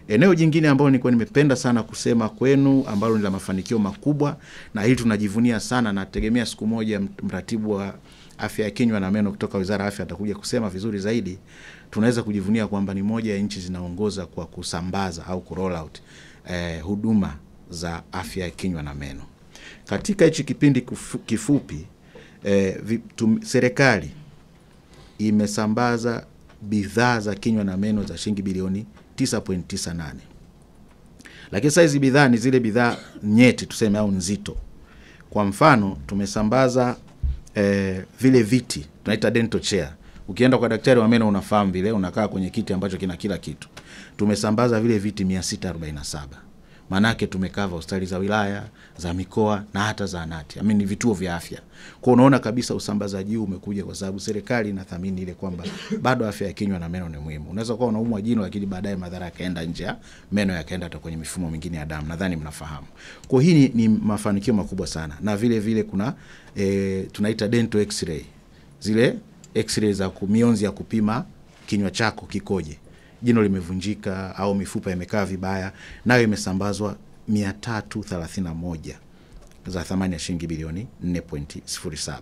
Eneo jingine ambalo nilikuwa nimependa sana kusema kwenu ambalo ni la mafanikio makubwa, na hili tunajivunia sana, na tegemea siku moja mratibu wa afya ya kinywa na meno kutoka Wizara ya Afya atakuja kusema vizuri zaidi. Tunaweza kujivunia kwamba ni moja ya nchi zinaongoza kwa kusambaza au kuroll out huduma za afya ya kinywa na meno. Katika hichi kipindi kifupi serikali imesambaza bidhaa za kinywa na meno za shilingi bilioni 9.98. Lakini sasa hizi bidhaa ni zile bidhaa nyeti tuseme au nzito. Kwa mfano tumesambaza vile viti tunaita dental chair. Ukienda kwa daktari wa meno unafahamu vile unakaa kwenye kiti ambacho kina kila kitu. Tumesambaza vile viti 647. Manake tumekava hospitali za wilaya, za mikoa na hata zahanati. Ni vituo vya afya. Kwa unaona kabisa usambazaji huu umekuja kwa sababu serikali inathamini ile kwamba bado afya ya kinywa na meno ni muhimu. Unaweza kuwa unaumwa jino lakini baadaye madhara yakaenda nje ya meno yakaenda hata kwenye mifumo mingine ya damu. Nadhani mnafahamu. Kwa hii ni mafanikio makubwa sana. Na vile vile kuna tunaita dental x-ray. Zile x-ray za mionzi ya kupima kinywa chako kikoje. Jino limevunjika au mifupa imekaa vibaya, nayo imesambazwa 331 za thamani ya shilingi bilioni 4.07.